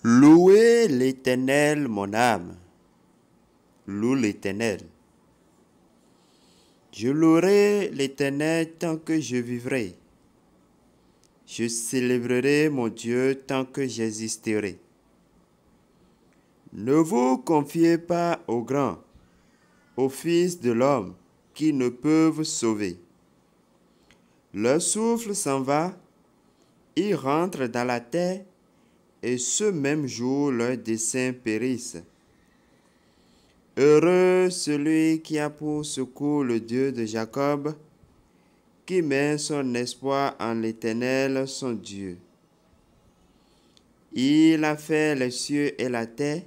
Louez l'Éternel, mon âme. Loue l'Éternel. Je louerai l'Éternel tant que je vivrai. Je célébrerai mon Dieu tant que j'existerai. Ne vous confiez pas aux grands, aux fils de l'homme, qui ne peuvent sauver. Leur souffle s'en va, ils rentrent dans la terre, et ce même jour leurs desseins périssent. Heureux celui qui a pour secours le Dieu de Jacob, qui met son espoir en l'Éternel, son Dieu. Il a fait les cieux et la terre,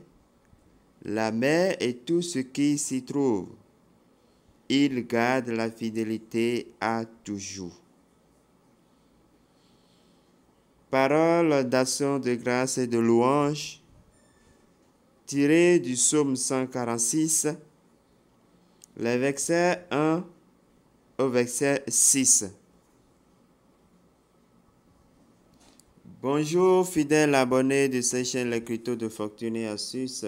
la mer et tout ce qui s'y trouve. Il garde la fidélité à toujours. Paroles d'action de grâce et de louange, tirées du psaume 146, les versets 1 au verset 6. Bonjour fidèles abonnés de cette chaîne Les Cryptos de Fortune et Astuces,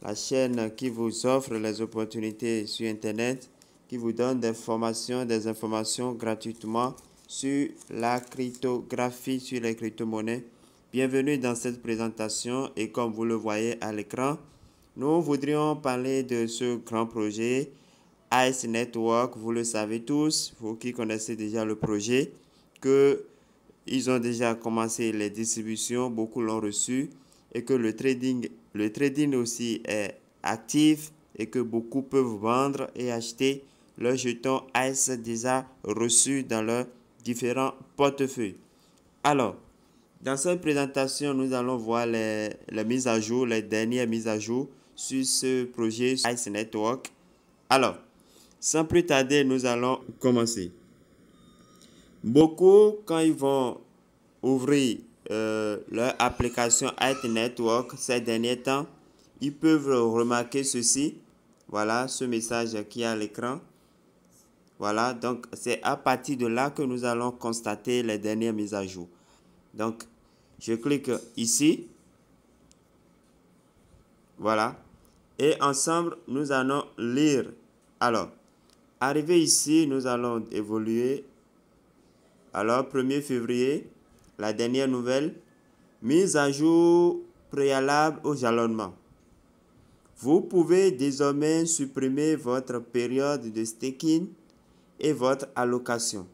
la chaîne qui vous offre les opportunités sur Internet, qui vous donne des informations gratuitement sur la cryptographie, sur les crypto-monnaies. Bienvenue dans cette présentation et comme vous le voyez à l'écran, nous voudrions parler de ce grand projet Ice Network. Vous le savez tous, vous qui connaissez déjà le projet, que ils ont déjà commencé les distributions, beaucoup l'ont reçu et que le trading aussi est actif et que beaucoup peuvent vendre et acheter leurs jetons ICE déjà reçus dans leurs différents portefeuilles. Alors, dans cette présentation, nous allons voir les mises à jour, les dernières mises à jour sur ce projet ICE Network. Alors, sans plus tarder, nous allons commencer. Beaucoup, quand ils vont ouvrir leur application ICE Network ces derniers temps, ils peuvent remarquer ceci. Voilà ce message qui est à l'écran. Voilà, donc c'est à partir de là que nous allons constater les dernières mises à jour. Donc, je clique ici. Voilà. Et ensemble, nous allons lire. Alors, arrivé ici, nous allons évoluer. Alors, 1er février, la dernière nouvelle, mise à jour préalable au jalonnement. Vous pouvez désormais supprimer votre période de staking et votre allocation.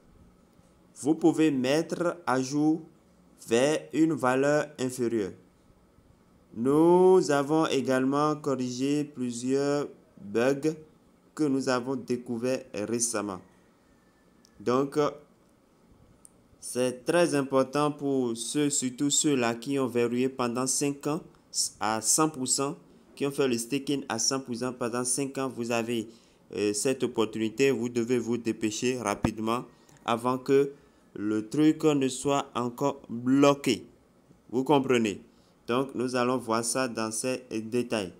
Vous pouvez mettre à jour vers une valeur inférieure. Nous avons également corrigé plusieurs bugs que nous avons découverts récemment. Donc, c'est très important pour surtout ceux-là qui ont verrouillé pendant 5 ans à 100%, qui ont fait le staking à 100% pendant 5 ans. Vous avez cette opportunité, vous devez vous dépêcher rapidement avant que le truc ne soit encore bloqué. Vous comprenez? Donc, nous allons voir ça dans ces détails.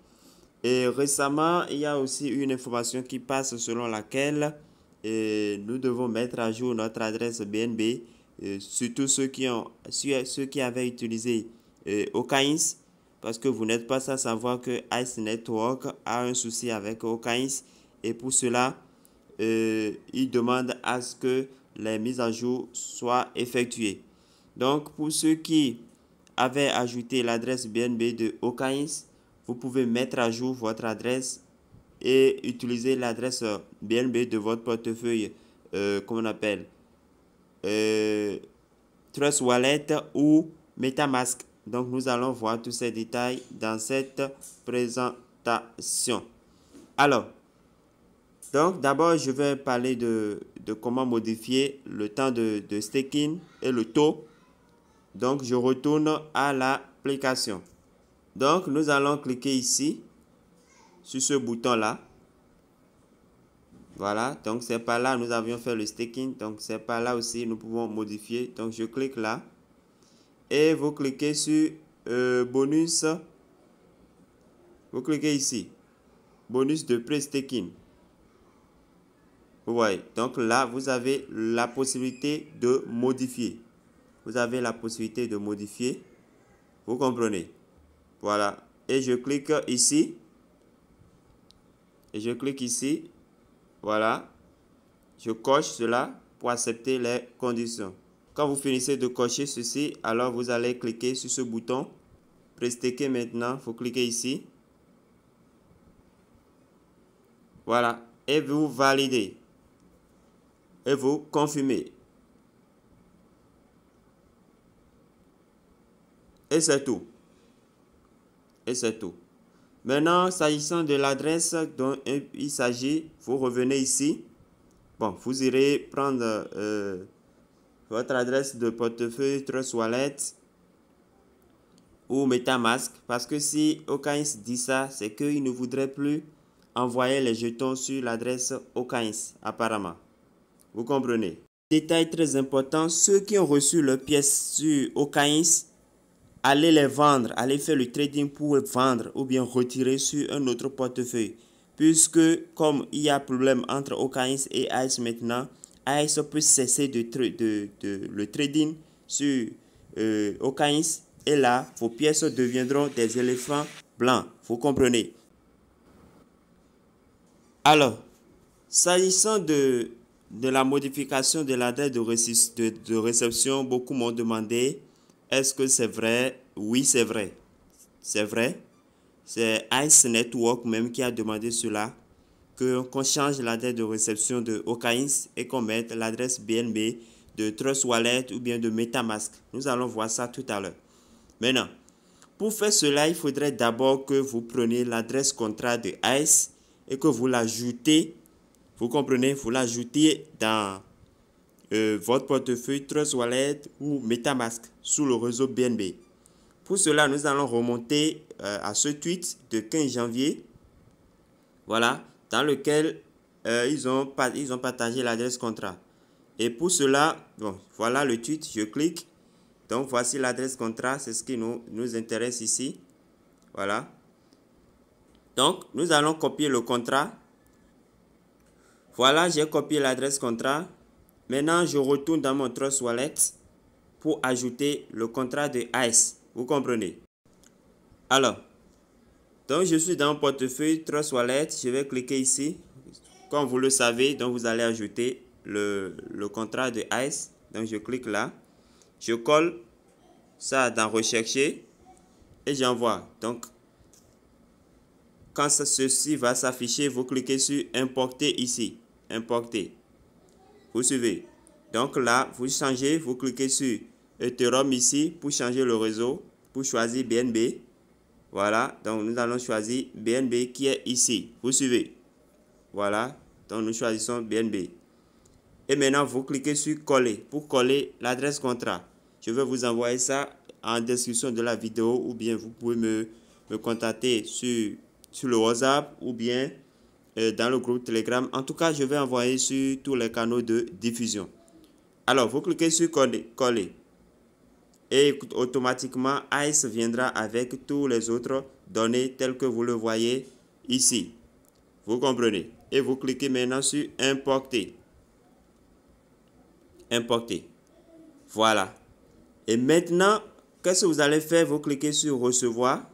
Et récemment, il y a aussi une information qui passe selon laquelle nous devons mettre à jour notre adresse BNB, surtout ceux qui avaient utilisé Okains, parce que vous n'êtes pas sans savoir que Ice Network a un souci avec Okains et pour cela, il demande à ce que les mises à jour soient effectuées. Donc, pour ceux qui avaient ajouté l'adresse BNB de Okains, vous pouvez mettre à jour votre adresse et utiliser l'adresse BNB de votre portefeuille, comment on appelle, Trust Wallet ou MetaMask. Donc, nous allons voir tous ces détails dans cette présentation. Alors, donc d'abord, je vais parler de comment modifier le temps de staking et le taux. Donc, je retourne à l'application. Donc, nous allons cliquer ici, sur ce bouton-là. Voilà, donc c'est par là nous avions fait le staking. Donc, c'est par là aussi nous pouvons modifier. Donc, je clique là. Et vous cliquez sur bonus. Vous cliquez ici. Bonus de pré-staking. Vous voyez, donc là, vous avez la possibilité de modifier. Vous avez la possibilité de modifier. Vous comprenez? Voilà. Et je clique ici. Et je clique ici. Voilà. Je coche cela pour accepter les conditions. Quand vous finissez de cocher ceci, alors vous allez cliquer sur ce bouton. Prestaker maintenant. Il faut cliquer ici. Voilà. Et vous validez. Et vous confirmez. Et c'est tout. Et c'est tout. Maintenant, s'agissant de l'adresse dont il s'agit, vous revenez ici. Bon, vous irez prendre votre adresse de portefeuille, Trust Wallet ou MetaMask. Parce que si Okains dit ça, c'est qu'il ne voudrait plus envoyer les jetons sur l'adresse Okains, apparemment. Vous comprenez? Détail très important, ceux qui ont reçu leurs pièces sur Okains, allez les vendre, allez faire le trading pour vendre ou bien retirer sur un autre portefeuille. Puisque comme il y a problème entre Okains et ICE maintenant, ICE peut cesser le trading sur Okains et là, vos pièces deviendront des éléphants blancs. Vous comprenez? Alors, s'agissant de la modification de l'adresse de réception, beaucoup m'ont demandé, est-ce que c'est vrai? Oui, c'est vrai. C'est vrai. C'est Ice Network même qui a demandé cela, qu'on change l'adresse de réception de Okains et qu'on mette l'adresse BNB de Trust Wallet ou bien de MetaMask. Nous allons voir ça tout à l'heure. Maintenant, pour faire cela, il faudrait d'abord que vous preniez l'adresse contrat de ICE et que vous l'ajoutez. Vous comprenez? Vous l'ajoutez dans votre portefeuille Trust Wallet ou MetaMask sous le réseau BNB. Pour cela, nous allons remonter à ce tweet de 15 janvier, voilà, dans lequel ils ont partagé l'adresse contrat. Et pour cela, bon, voilà le tweet, je clique. Donc, voici l'adresse contrat, c'est ce qui nous intéresse ici. Voilà. Donc, nous allons copier le contrat. Voilà, j'ai copié l'adresse contrat. Maintenant, je retourne dans mon Trust Wallet pour ajouter le contrat de ICE. Vous comprenez? Alors, donc je suis dans mon portefeuille Trust Wallet. Je vais cliquer ici. Comme vous le savez, donc vous allez ajouter le contrat de ICE. Donc, je clique là. Je colle ça dans rechercher et j'envoie. Donc, quand ceci va s'afficher, vous cliquez sur importer ici. Importer. Vous suivez. Donc là, vous changez, vous cliquez sur Ethereum ici pour changer le réseau, pour choisir BNB. Voilà, donc nous allons choisir BNB qui est ici. Vous suivez. Voilà, donc nous choisissons BNB. Et maintenant, vous cliquez sur coller pour coller l'adresse contrat. Je vais vous envoyer ça en description de la vidéo ou bien vous pouvez me contacter sur le WhatsApp ou bien dans le groupe Telegram. En tout cas, je vais envoyer sur tous les canaux de diffusion. Alors, vous cliquez sur coller. Et automatiquement, ICE viendra avec tous les autres données telles que vous le voyez ici. Vous comprenez? Et vous cliquez maintenant sur importer. Importer. Voilà. Et maintenant, qu'est-ce que vous allez faire? Vous cliquez sur recevoir.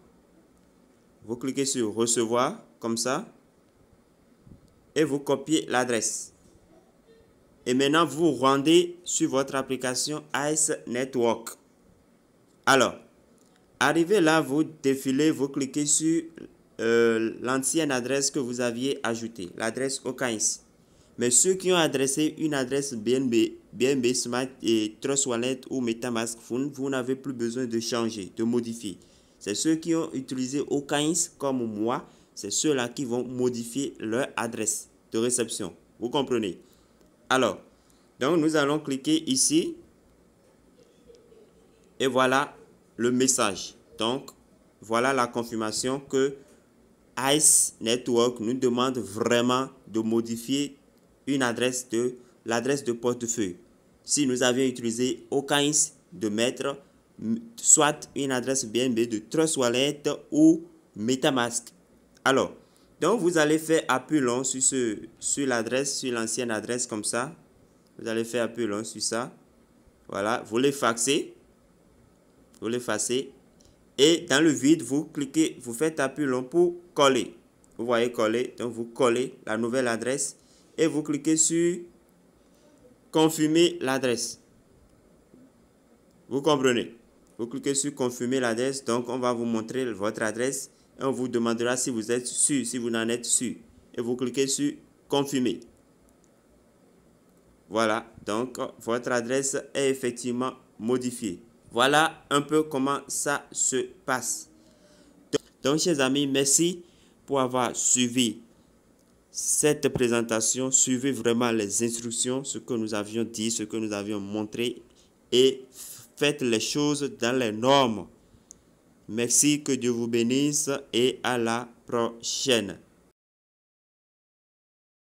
Vous cliquez sur recevoir, comme ça. Et vous copiez l'adresse. Et maintenant, vous rendez sur votre application ICE Network. Alors, arrivé là, vous défilez, vous cliquez sur l'ancienne adresse que vous aviez ajoutée, l'adresse Okains. Mais ceux qui ont adressé une adresse BNB Smart et Trust Wallet ou MetaMask, vous n'avez plus besoin de changer, de modifier. C'est ceux qui ont utilisé Okains comme moi, c'est ceux-là qui vont modifier leur adresse de réception. Vous comprenez? Alors, donc nous allons cliquer ici et voilà le message. Donc, voilà la confirmation que ICE Network nous demande vraiment de modifier une adresse l'adresse de portefeuille. Si nous avions utilisé Okains, de mettre soit une adresse BNB de Trust Wallet ou MetaMask. Alors, donc vous allez faire appui long sur l'adresse, sur l'ancienne adresse comme ça. Vous allez faire appui long sur ça. Voilà, vous l'effacez. Vous l'effacez. Et dans le vide, vous cliquez, vous faites appui long pour coller. Vous voyez coller, donc vous collez la nouvelle adresse et vous cliquez sur confirmer l'adresse. Vous comprenez? Vous cliquez sur confirmer l'adresse, donc on va vous montrer votre adresse et on vous demandera si vous êtes sûr, si vous n'en êtes sûr. Et vous cliquez sur confirmer. Voilà, donc votre adresse est effectivement modifiée. Voilà un peu comment ça se passe. Donc, chers amis, merci pour avoir suivi cette présentation. Suivez vraiment les instructions, ce que nous avions dit, ce que nous avions montré et faites les choses dans les normes. Merci, que Dieu vous bénisse et à la prochaine.